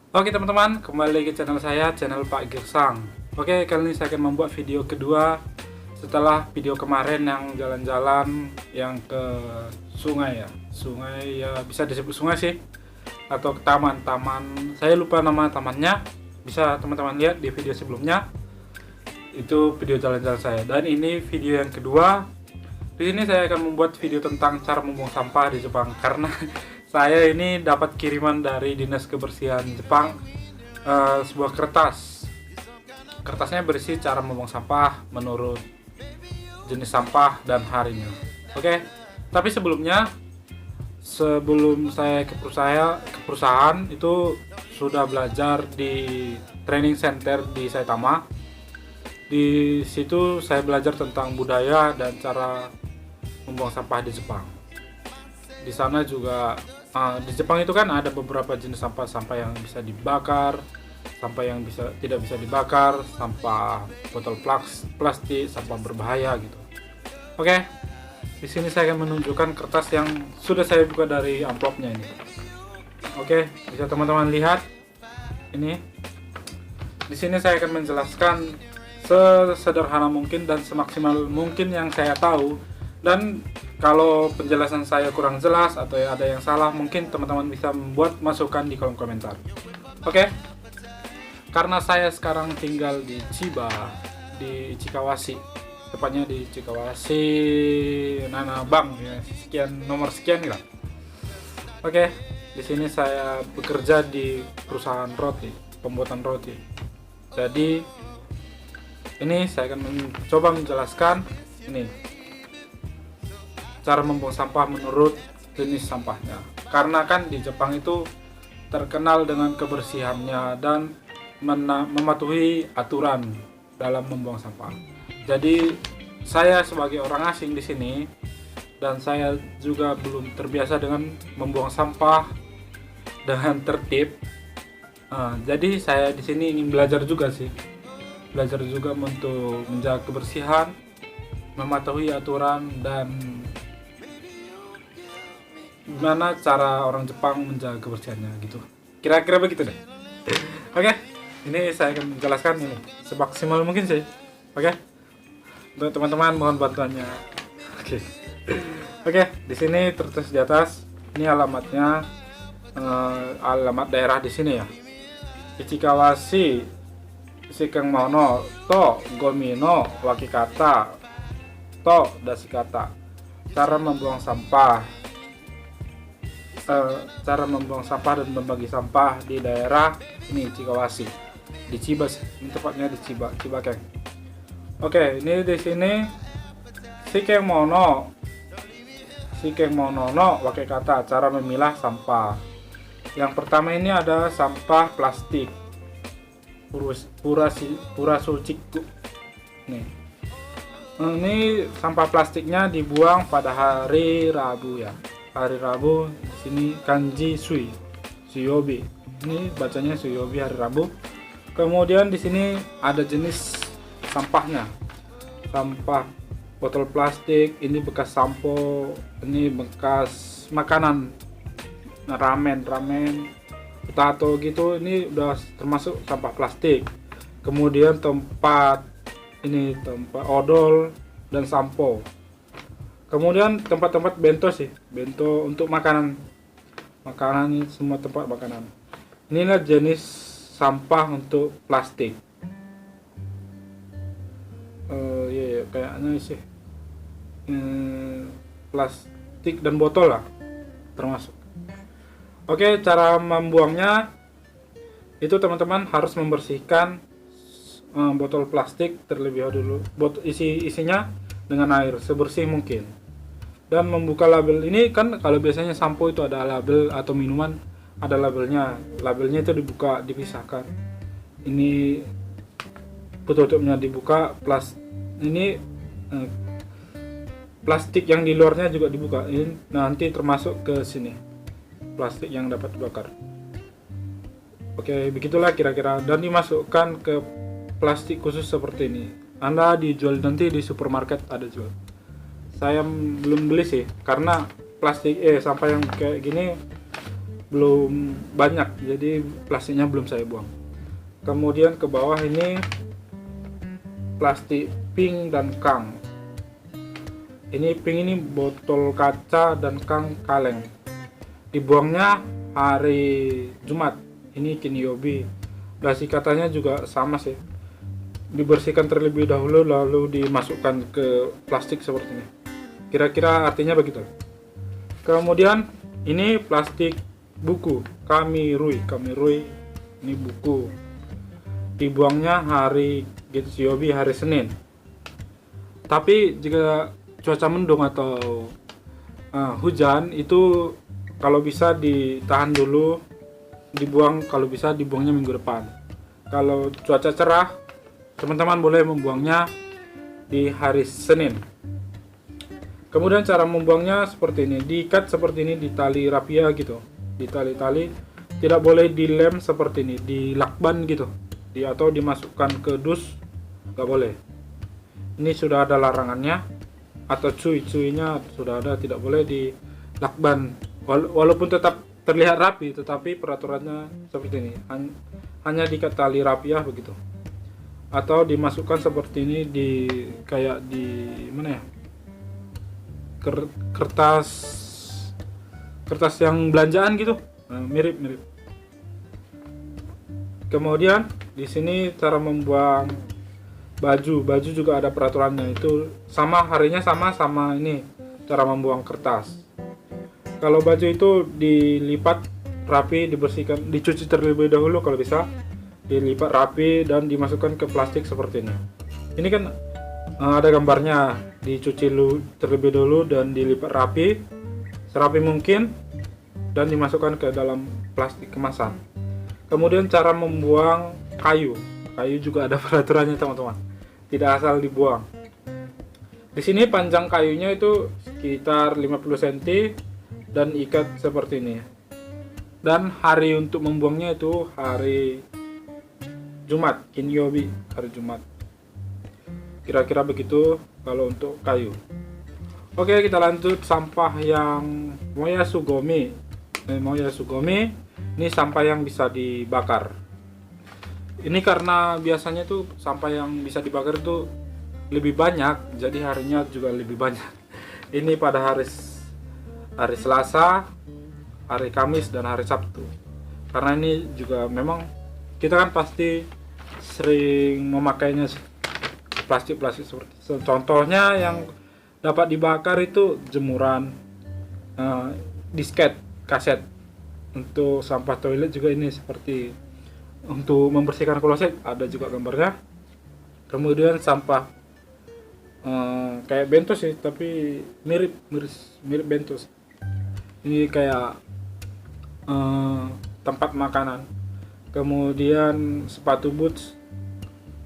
Oke teman-teman, kembali ke channel saya, channel Pak Girsang. Oke, kali ini saya akan membuat video kedua setelah video kemarin yang jalan-jalan yang ke sungai ya. Sungai ya, bisa disebut sungai sih, atau ke taman. Saya lupa nama tamannya. Bisa teman-teman lihat di video sebelumnya. Itu video jalan-jalan saya. Dan ini video yang kedua. Di sini saya akan membuat video tentang cara membuang sampah di Jepang karena saya ini dapat kiriman dari Dinas Kebersihan Jepang, sebuah kertas. Kertasnya berisi cara membuang sampah menurut jenis sampah dan harinya. Oke, tapi sebelum saya ke perusahaan itu sudah belajar di training center di Saitama. Di situ saya belajar tentang budaya dan cara membuang sampah di Jepang. Di sana juga di Jepang itu kan ada beberapa jenis sampah yang bisa dibakar, sampah yang tidak bisa dibakar, sampah botol plastik, sampah berbahaya gitu. Oke, di sini saya akan menunjukkan kertas yang sudah saya buka dari amplopnya ini. Oke, bisa teman-teman lihat ini. Di sini saya akan menjelaskan sesederhana mungkin dan semaksimal mungkin yang saya tahu. Dan kalau penjelasan saya kurang jelas atau ada yang salah, mungkin teman-teman bisa membuat masukan di kolom komentar. Oke, karena saya sekarang tinggal di Chiba, di Chikawashi, tepatnya di Chikawashi Nanabang ya, nomor sekian lah. Oke, di sini saya bekerja di perusahaan roti, pembuatan roti. Jadi ini saya akan mencoba menjelaskan ini cara membuang sampah menurut jenis sampahnya. Karena kan di Jepang itu terkenal dengan kebersihannya dan mematuhi aturan dalam membuang sampah. Jadi saya sebagai orang asing di sini dan saya juga belum terbiasa dengan membuang sampah dengan tertib. Jadi saya di sini ingin belajar juga sih. Belajar juga untuk menjaga kebersihan, mematuhi aturan, dan gimana cara orang Jepang menjaga kebersihannya gitu. Kira-kira begitu deh. Oke, ini saya akan menjelaskan ini semaksimal mungkin sih. Oke, untuk teman-teman mohon bantuannya. Oke, oke, di sini tertulis di atas ini alamatnya, alamat daerah di sini ya. Ichikawashi Shikengmono to Gomino Wakikata to Dashikata. Cara membuang sampah. Cara membuang sampah dan membagi sampah di daerah ini Chikawashi, di Chiba, ini tepatnya di Chiba Keng. Oke, ini di sini Shikengmono no Wakikata, cara memilah sampah. Yang pertama ini ada sampah plastik Purasuchiku. Nih. Ini sampah plastiknya dibuang pada hari Rabu ya. Hari Rabu di sini kanji suyobi. Ini bacanya suyobi, hari Rabu. Kemudian di sini ada jenis sampahnya. Sampah botol plastik, ini bekas sampo, ini bekas makanan, ramen, potato gitu, ini udah termasuk sampah plastik. Kemudian tempat odol dan sampo. Kemudian tempat-tempat bento untuk makanan ini semua tempat makanan. Inilah jenis sampah untuk plastik. Kayaknya sih plastik dan botol lah termasuk. Oke, cara membuangnya itu teman-teman harus membersihkan botol plastik terlebih dahulu. Isinya dengan air sebersih mungkin, dan membuka label. Ini kan kalau biasanya sampo itu ada label, atau minuman ada labelnya itu dibuka, dipisahkan. Ini tutupnya dibuka, ini plastik yang di luarnya juga dibuka. Ini nanti termasuk ke sini plastik yang dapat dibakar. Oke, begitulah kira-kira, dan dimasukkan ke plastik khusus seperti ini. Anda dijual nanti di supermarket, ada jual. Saya belum beli sih karena sampah yang kayak gini belum banyak, jadi plastiknya belum saya buang. Kemudian ke bawah ini plastik pink dan kang. Ini pink ini botol kaca dan kang kaleng. Dibuangnya hari Jumat. Ini kinyobi. Dasi katanya juga sama sih. Dibersihkan terlebih dahulu lalu dimasukkan ke plastik seperti ini. Kira-kira artinya begitu. Kemudian ini plastik buku Kamirui ini buku. Dibuangnya hari Getsuyobi, hari Senin. Tapi jika cuaca mendung atau hujan itu kalau bisa ditahan dulu, dibuang, kalau bisa dibuangnya minggu depan. Kalau cuaca cerah, teman-teman boleh membuangnya di hari Senin. Kemudian cara membuangnya seperti ini, diikat seperti ini di tali rapia gitu, di tali-tali, tidak boleh dilem seperti ini, dilakban gitu, atau dimasukkan ke dus, nggak boleh. Ini sudah ada larangannya, atau cuy-cuynya sudah ada, tidak boleh dilakban. Walaupun tetap terlihat rapi, tetapi peraturannya seperti ini, hanya diikat tali rapiah begitu, atau dimasukkan seperti ini di kayak di mana ya, kertas yang belanjaan gitu, mirip. Kemudian di sini cara membuang baju juga ada peraturannya, itu sama, harinya sama ini cara membuang kertas. Kalau baju itu dilipat rapi, dibersihkan, dicuci terlebih dahulu kalau bisa, dilipat rapi dan dimasukkan ke plastik seperti ini. Ini kan ada gambarnya, dicuci terlebih dahulu dan dilipat rapi serapi mungkin dan dimasukkan ke dalam plastik kemasan. Kemudian cara membuang kayu juga ada peraturannya teman-teman, tidak asal dibuang. Di sini panjang kayunya itu sekitar 50 cm dan ikat seperti ini. Dan hari untuk membuangnya itu hari Jumat, kinyobi, hari Jumat. Kira-kira begitu kalau untuk kayu. Oke, kita lanjut sampah yang moyasugomi. Moyasugomi ini sampah yang bisa dibakar. Ini karena biasanya tuh sampah yang bisa dibakar itu lebih banyak, jadi harinya juga lebih banyak. Ini pada hari Selasa, hari Kamis dan hari Sabtu. Karena ini juga memang kita kan pasti sering memakainya plastik seperti itu. Contohnya yang dapat dibakar itu jemuran, disket, kaset. Untuk sampah toilet juga ini seperti untuk membersihkan kloset ada juga gambarnya. Kemudian sampah kayak bentos sih, tapi mirip bentos. Ini kayak tempat makanan. Kemudian sepatu boots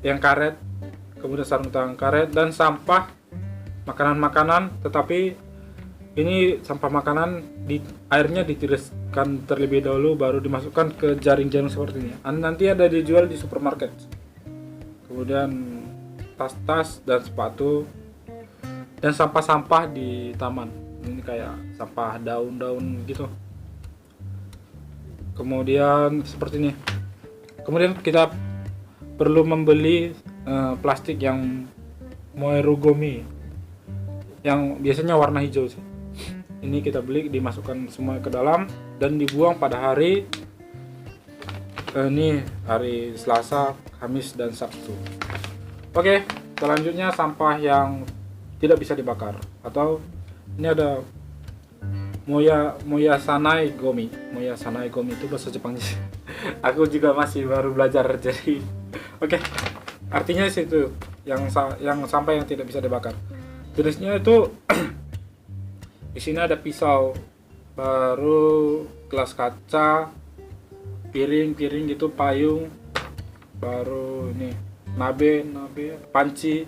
yang karet, kemudian sarung tangan karet, dan sampah makanan, tetapi ini sampah makanan airnya ditiriskan terlebih dahulu baru dimasukkan ke jaring-jaring seperti ini. Nanti ada dijual di supermarket. Kemudian tas-tas dan sepatu dan sampah-sampah di taman. Ini kayak sampah daun-daun gitu. Kemudian seperti ini. Kemudian kita perlu membeli plastik yang moerugomi yang biasanya warna hijau sih. Ini kita beli, dimasukkan semua ke dalam dan dibuang pada hari ini hari Selasa, Kamis dan Sabtu. Oke, selanjutnya sampah yang tidak bisa dibakar, atau ini ada moya sanai gomi itu bahasa Jepangnya. Aku juga masih baru belajar, jadi oke. Artinya itu yang sampah yang tidak bisa dibakar. Jenisnya itu di sini ada pisau, baru gelas kaca, piring gitu, payung, baru ini nabe, panci,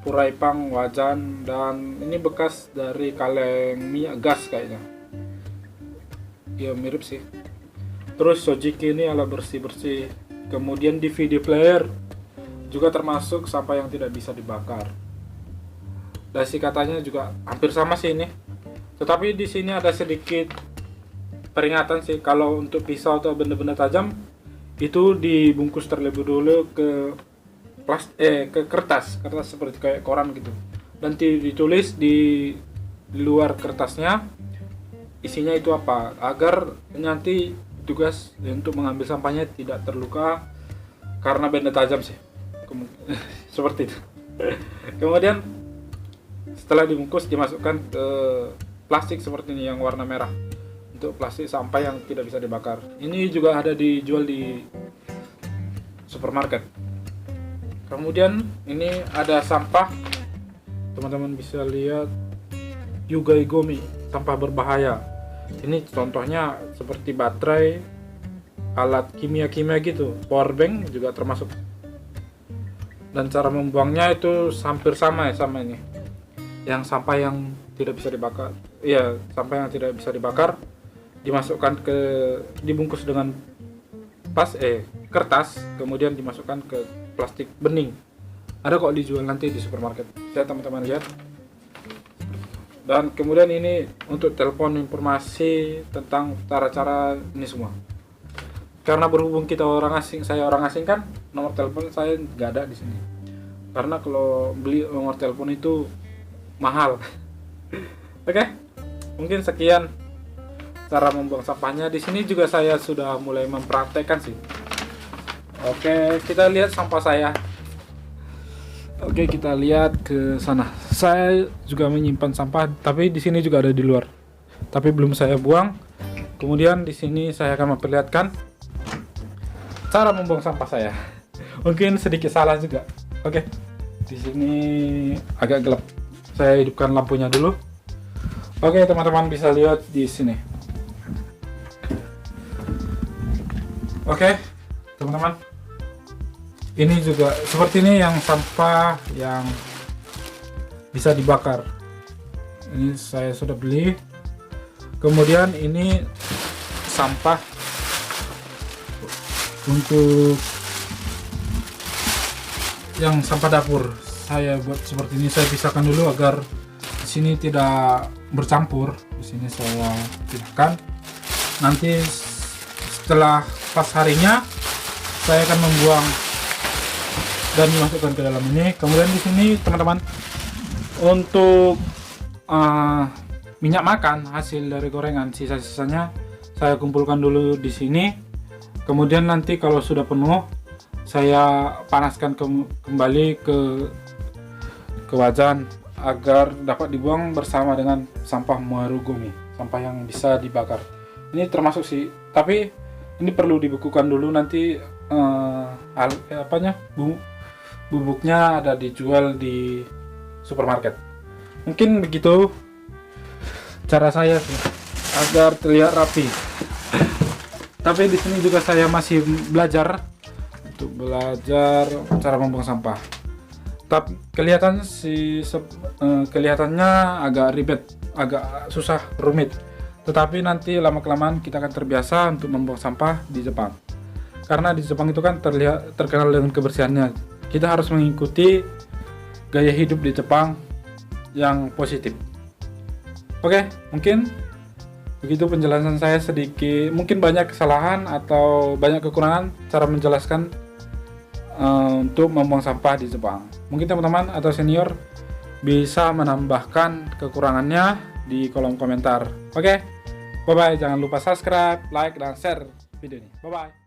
puraipang, wajan, dan ini bekas dari kaleng minyak gas kayaknya. Ya mirip sih. Terus sojiki ini alat bersih. Kemudian DVD player juga termasuk sampah yang tidak bisa dibakar. Dasi katanya juga hampir sama sih ini. Tetapi di sini ada sedikit peringatan sih, kalau untuk pisau atau benda-benda tajam itu dibungkus terlebih dulu ke ke kertas seperti kayak koran gitu. Nanti ditulis di luar kertasnya isinya itu apa, agar nanti tugas untuk mengambil sampahnya tidak terluka karena benda tajam sih. Seperti itu. Kemudian setelah dibungkus dimasukkan ke plastik seperti ini yang warna merah, untuk plastik sampah yang tidak bisa dibakar. Ini juga ada dijual di supermarket. Kemudian ini ada sampah, teman-teman bisa lihat, Yugai Gomi, sampah berbahaya. Ini contohnya seperti baterai, alat kimia-kimia gitu, power bank juga termasuk. Dan cara membuangnya itu hampir sama ya sama ini. Yang sampah yang tidak bisa dibakar, iya, sampah yang tidak bisa dibakar dimasukkan dibungkus dengan kertas, kemudian dimasukkan ke plastik bening. Ada kok dijual nanti di supermarket, saya teman-teman lihat. Dan kemudian ini untuk telepon informasi tentang cara-cara ini semua. Karena berhubung kita orang asing, saya orang asing kan, nomor telepon saya nggak ada di sini. Karena kalau beli nomor telepon itu mahal. Oke, mungkin sekian cara membuang sampahnya. Di sini juga saya sudah mulai mempraktekkan sih. Oke, kita lihat sampah saya. Oke, kita lihat ke sana. Saya juga menyimpan sampah, tapi di sini juga ada di luar. Tapi belum saya buang. Kemudian di sini saya akan memperlihatkan cara membuang sampah saya. Mungkin sedikit salah juga. Oke. Di sini agak gelap. Saya hidupkan lampunya dulu. Oke, teman-teman bisa lihat di sini. Oke, teman-teman. Ini juga seperti ini yang sampah yang bisa dibakar. Ini saya sudah beli. Kemudian ini sampah untuk yang sampah dapur. Saya buat seperti ini, saya pisahkan dulu agar di sini tidak bercampur. Di sini saya pisahkan. Nanti setelah pas harinya saya akan membuang dan dimasukkan ke dalam ini. Kemudian di sini teman-teman, untuk minyak makan hasil dari gorengan, sisa-sisanya saya kumpulkan dulu di sini. Kemudian nanti kalau sudah penuh, saya panaskan kembali ke wajan agar dapat dibuang bersama dengan sampah Marugumi, sampah yang bisa dibakar. Ini termasuk sih, tapi ini perlu dibekukan dulu, nanti bubuknya ada dijual di supermarket. Mungkin begitu cara saya sih, agar terlihat rapi. Tapi di sini juga saya masih belajar cara membuang sampah. Tapi kelihatannya agak ribet, agak susah, rumit. Tetapi nanti lama-kelamaan kita akan terbiasa untuk membuang sampah di Jepang. Karena di Jepang itu kan terkenal dengan kebersihannya. Kita harus mengikuti gaya hidup di Jepang yang positif. Oke, mungkin begitu penjelasan saya sedikit. Mungkin banyak kesalahan atau banyak kekurangan cara menjelaskan untuk membuang sampah di Jepang. Mungkin teman-teman atau senior bisa menambahkan kekurangannya di kolom komentar. Oke, bye-bye. Jangan lupa subscribe, like, dan share video ini. Bye-bye.